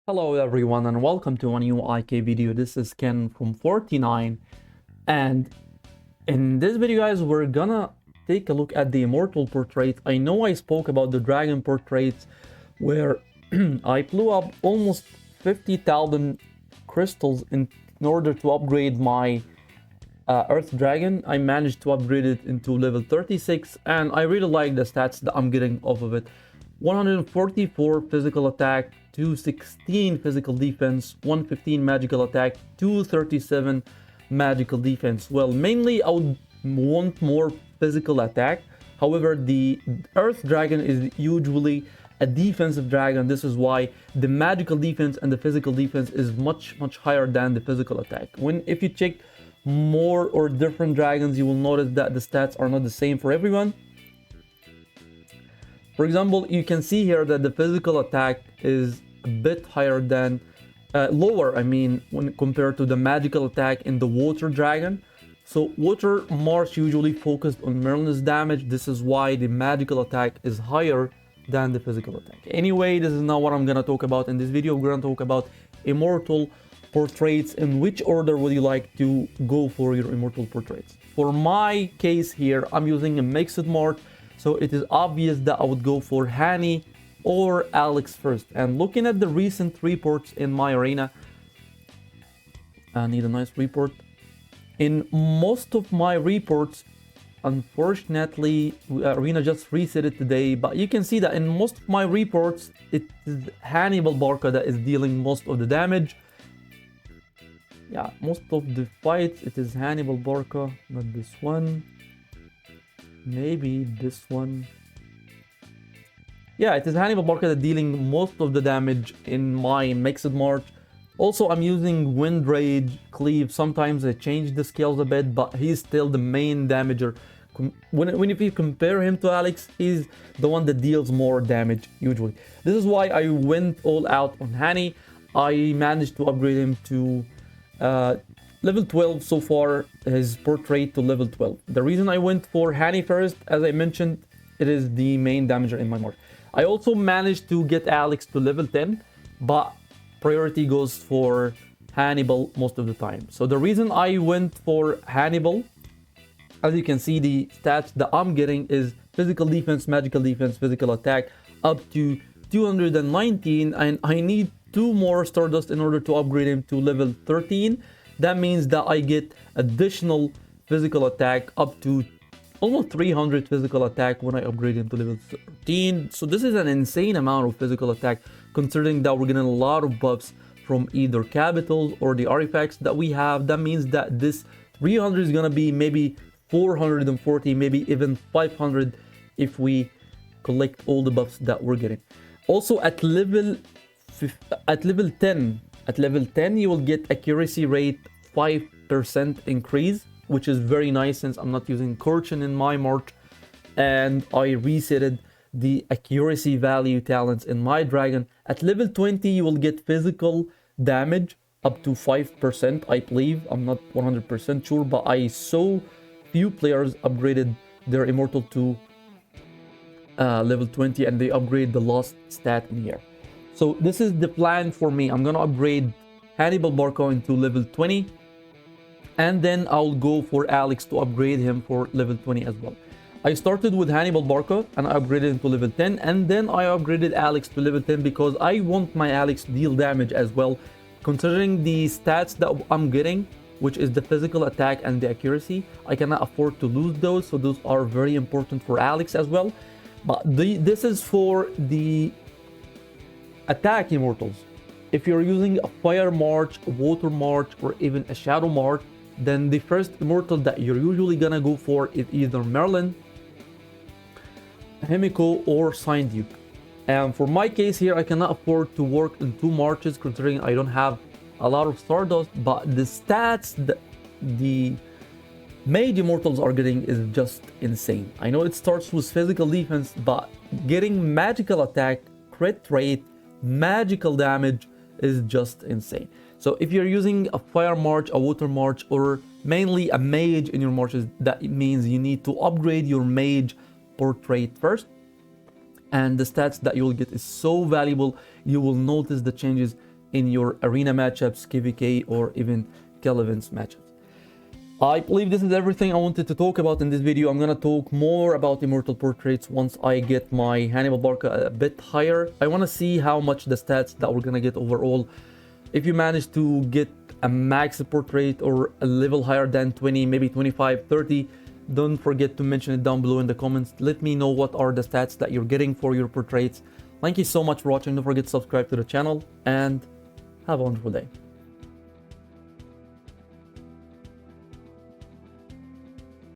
Hello everyone and welcome to a new IK video. This is Ken from 49, and in this video guys we're gonna take a look at the Immortal Portraits. I know I spoke about the Dragon Portraits where I blew up almost 50,000 crystals in order to upgrade my Earth Dragon. I managed to upgrade it into level 36 and I really like the stats that I'm getting off of it. 144 physical attack, 216 physical defense, 115 magical attack, 237 magical defense. Well, mainly I would want more physical attack. However, the Earth Dragon is usually a defensive dragon. This is why the magical defense and the physical defense is much higher than the physical attack. If you check more or different dragons, you will notice that the stats are not the same for everyone. For example, you can see here that the physical attack is a bit higher than, lower, I mean, when compared to the magical attack in the Water Dragon. So Water March usually focused on Merlin's damage. This is why the magical attack is higher than the physical attack. Anyway, this is not what I'm gonna talk about in this video. We're gonna talk about Immortal Portraits. In which order would you like to go for your Immortal Portraits? For my case here, I'm using a mixed march. So it is obvious that I would go for Hani or Alex first. And looking at the recent reports in my arena, I need a nice report. In most of my reports, unfortunately, arena just reset it today, but you can see that in most of my reports, it is Hannibal Barca that is dealing most of the damage. Yeah, most of the fights, it is Hannibal Barca, not this one. Maybe this one. Yeah, it is Hannibal Barca dealing most of the damage in my mixed march. Also, I'm using Wind Rage, Cleave. Sometimes I change the scales a bit, but he's still the main damager. If you compare him to Alex, he's the one that deals more damage usually. This is why I went all out on Hani. I managed to upgrade him to level 12 so far, his portrait to level 12. The reason I went for Hani first, as I mentioned, it is the main damager in my march. I also managed to get Alex to level 10, but priority goes for Hannibal most of the time. So the reason I went for Hannibal, as you can see, the stats that I'm getting is physical defense, magical defense, physical attack up to 219, and I need 2 more Stardust in order to upgrade him to level 13. That means that I get additional physical attack up to almost 300 physical attack when I upgrade him to level 13. So this is an insane amount of physical attack, considering that we're getting a lot of buffs from either capitals or the artifacts that we have. That means that this 300 is gonna be maybe 440, maybe even 500 if we collect all the buffs that we're getting. Also at level 10, you will get accuracy rate 5% increase, which is very nice since I'm not using Corchin in my march, and I resetted the accuracy value talents in my dragon. At level 20, you will get physical damage up to 5%, I believe. I'm not 100% sure, but I saw few players upgraded their Immortal to level 20, and they upgrade the last stat in here. So this is the plan for me. I'm gonna upgrade Hannibal Barca into level 20, and then I'll go for Alex to upgrade him for level 20 as well. I started with Hannibal Barca and I upgraded him to level 10, and then I upgraded Alex to level 10 because I want my Alex to deal damage as well. Considering the stats that I'm getting, which is the physical attack and the accuracy, I cannot afford to lose those, so those are very important for Alex as well. But this is for the attack immortals. If you're using a fire march, a water march, or even a shadow march, then the first immortal that you're usually gonna go for is either Merlin, Himiko, or Sign Duke. And for my case here, I cannot afford to work in 2 marches considering I don't have a lot of Stardust, but the stats that the mage immortals are getting is just insane. I know it starts with physical defense, but getting magical attack, crit rate, magical damage is just insane. So if you're using a fire march, a water march, or mainly a mage in your marches, that means you need to upgrade your mage portrait first. And the stats that you will get is so valuable. You will notice the changes in your arena matchups, KVK, or even kill events matchups. I believe this is everything I wanted to talk about in this video. I'm gonna talk more about Immortal Portraits once I get my Hannibal Barca a bit higher. I wanna see how much the stats that we're gonna get overall. If you manage to get a max portrait or a level higher than 20, maybe 25, 30, don't forget to mention it down below in the comments. Let me know what are the stats that you're getting for your portraits. Thank you so much for watching. Don't forget to subscribe to the channel and have a wonderful day.